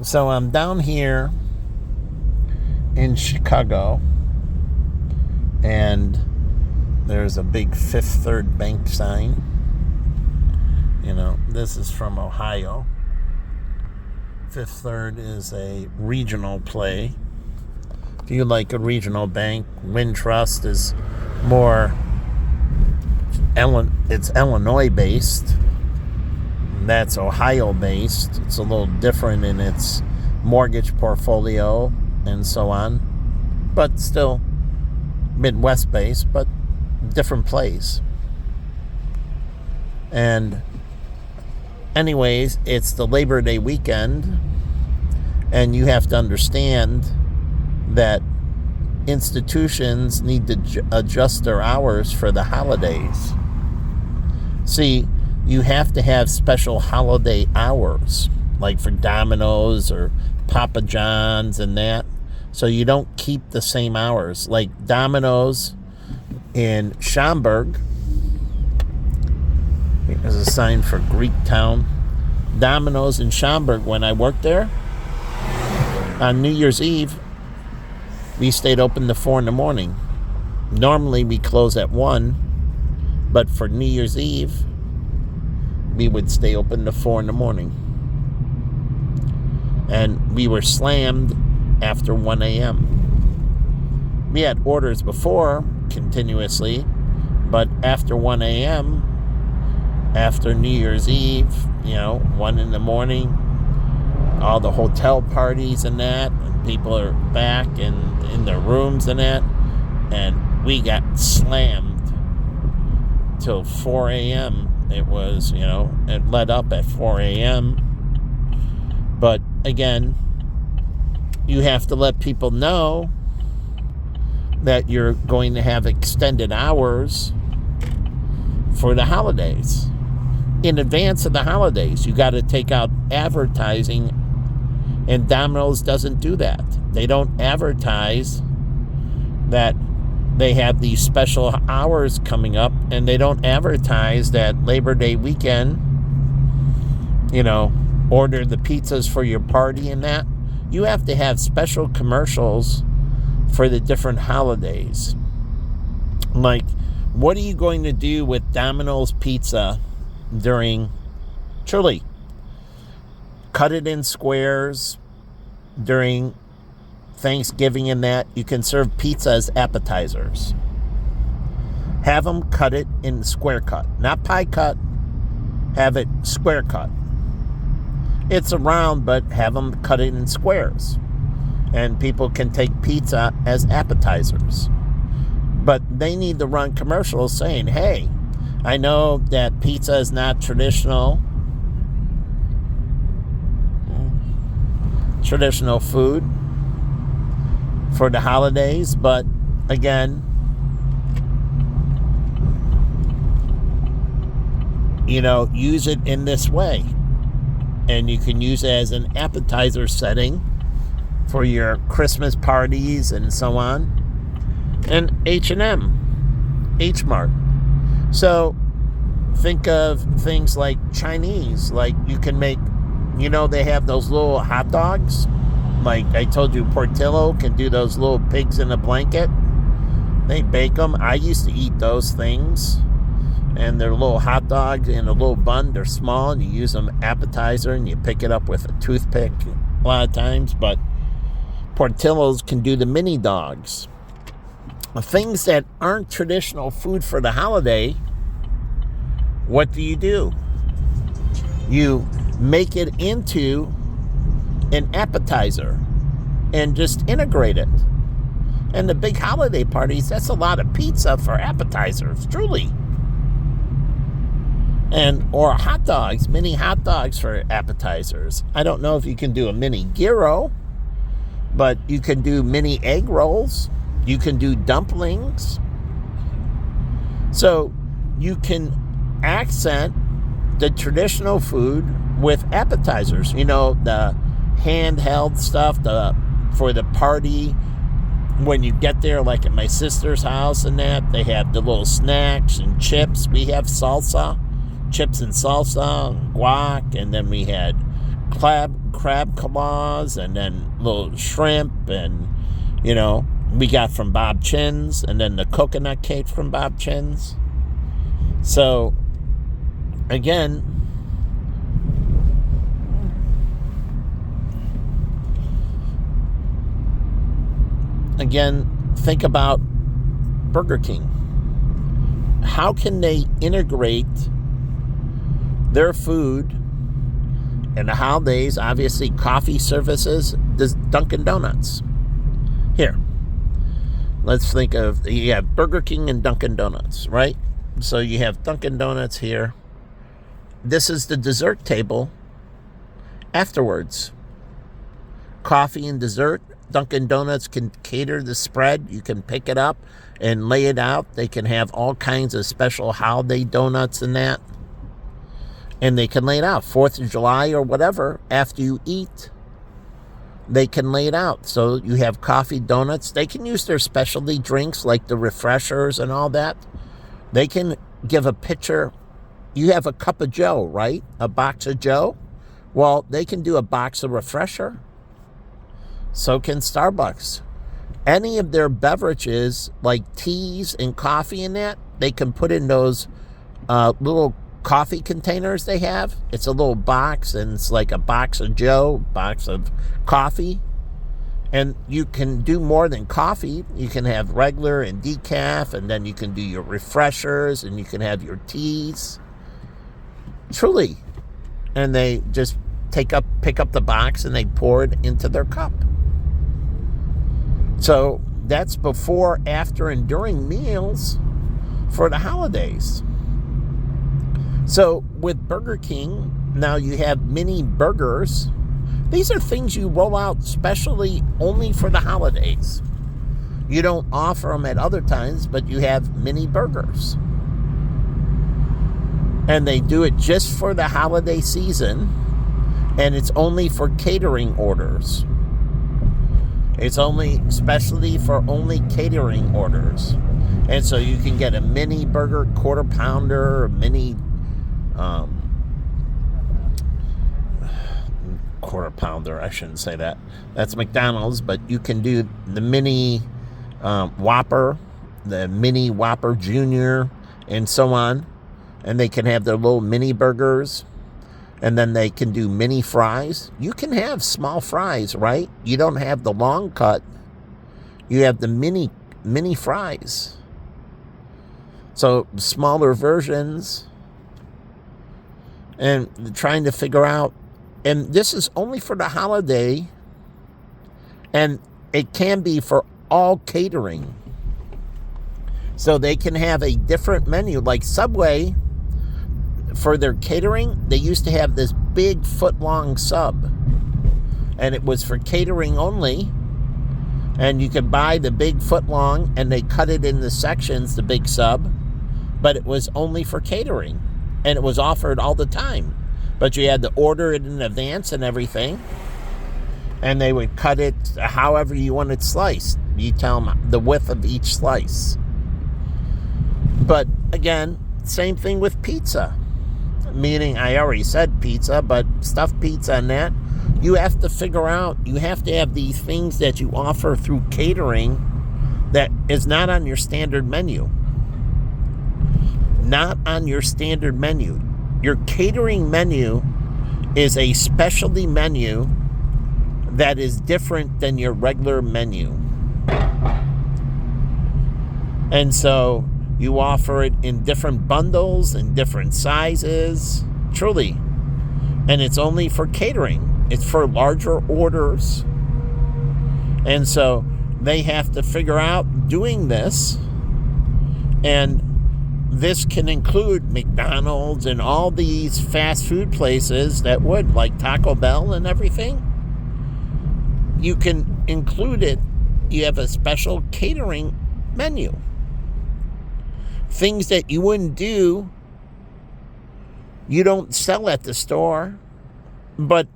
So I'm down here in Chicago, and there's a big Fifth Third Bank sign. This is from Ohio. Fifth Third is a regional play. If you like a regional bank, Wintrust is more, it's Illinois based. That's Ohio based. It's a little different in its mortgage portfolio and so on, but still Midwest based, but different place. And anyways, it's the Labor Day weekend, and you have to understand that institutions need to adjust their hours for the holidays. See, you have to have special holiday hours, like for Domino's or Papa John's and that, so you don't keep the same hours. Like Domino's in Schaumburg, there's a sign for Greektown. Domino's in Schaumburg, when I worked there, on New Year's Eve, we stayed open to 4 in the morning. Normally we close at 1, but for New Year's Eve, we would stay open to 4 in the morning. And we were slammed after 1 a.m. We had orders before continuously, but after 1 a.m., after New Year's Eve, 1 in the morning, all the hotel parties and that, and people are back in their rooms and that, and we got slammed till 4 a.m. It was, it let up at 4 a.m. But again, you have to let people know that you're going to have extended hours for the holidays. In advance of the holidays, you got to take out advertising, and Domino's doesn't do that. They don't advertise that they have these special hours coming up, and they don't advertise that Labor Day weekend, order the pizzas for your party and that. You have to have special commercials for the different holidays. Like, what are you going to do with Domino's pizza during, truly, cut it in squares during Thanksgiving and that. You can serve pizza as appetizers. Have them cut it in square cut, not pie cut. Have it square cut. It's a round, but have them cut it in squares, and people can take pizza as appetizers. But they need to run commercials saying, hey, I know that pizza is not traditional food for the holidays, but again, use it in this way. And you can use it as an appetizer setting for your Christmas parties and so on. And H&M, H-Mart. So think of things like Chinese, like you can make, they have those little hot dogs. Like I told you, Portillo can do those little pigs in a blanket. They bake them. I used to eat those things. And they're little hot dogs in a little bun. They're small, and you use them appetizer, and you pick it up with a toothpick a lot of times. But Portillo's can do the mini dogs. Things that aren't traditional food for the holiday, what do? You make it into an appetizer and just integrate it. And the big holiday parties, that's a lot of pizza for appetizers, truly. Or hot dogs, mini hot dogs for appetizers. I don't know if you can do a mini gyro, but you can do mini egg rolls. You can do dumplings. So you can accent the traditional food with appetizers. The handheld stuff for the party. When you get there, like at my sister's house and that, they have the little snacks and chips. We have salsa, chips and salsa, and guac, and then we had crab claws, and then little shrimp, and we got from Bob Chin's, and then the coconut cake from Bob Chin's. So again, think about Burger King. How can they integrate their food and the holidays? Obviously, coffee services, does Dunkin' Donuts. Here, let's think of, you have Burger King and Dunkin' Donuts, right? So you have Dunkin' Donuts here. This is the dessert table afterwards. Coffee and dessert. Dunkin' Donuts can cater the spread. You can pick it up and lay it out. They can have all kinds of special holiday donuts and that. And they can lay it out. 4th of July or whatever, after you eat, they can lay it out. So you have coffee, donuts. They can use their specialty drinks like the refreshers and all that. They can give a picture. You have a cup of Joe, right? A box of Joe. Well, they can do a box of refresher. So can Starbucks. Any of their beverages, like teas and coffee and that, they can put in those little coffee containers they have. It's a little box, and it's like a box of Joe, box of coffee. And you can do more than coffee. You can have regular and decaf, and then you can do your refreshers, and you can have your teas. Truly. And they just pick up the box, and they pour it into their cup. So that's before, after, and during meals for the holidays. So with Burger King, now you have mini burgers. These are things you roll out specially only for the holidays. You don't offer them at other times, but you have mini burgers. And they do it just for the holiday season, and it's only for catering orders. It's only specially for only catering orders. And so you can get a mini burger, quarter pounder, a mini quarter pounder. I shouldn't say that. That's McDonald's, but you can do the mini Whopper, the mini Whopper Junior, and so on. And they can have their little mini burgers. And then they can do mini fries. You can have small fries, right? You don't have the long cut. You have the mini fries. So smaller versions. And trying to figure out. And this is only for the holiday. And it can be for all catering. So they can have a different menu. Like Subway, for their catering, they used to have this big foot-long sub. And it was for catering only. And you could buy the big foot-long, and they cut it into sections, the big sub. But it was only for catering. And it was offered all the time. But you had to order it in advance and everything. And they would cut it however you wanted sliced. You tell them the width of each slice. But again, same thing with pizza. Meaning, I already said pizza, but stuffed pizza and that, you have to figure out, you have to have these things that you offer through catering that is not on your standard menu. Not on your standard menu. Your catering menu is a specialty menu that is different than your regular menu. And so you offer it in different bundles and different sizes, truly. And it's only for catering. It's for larger orders. And so they have to figure out doing this. And this can include McDonald's and all these fast food places that would, like Taco Bell and everything. You can include it. You have a special catering menu. Things that you wouldn't do, you don't sell at the store, but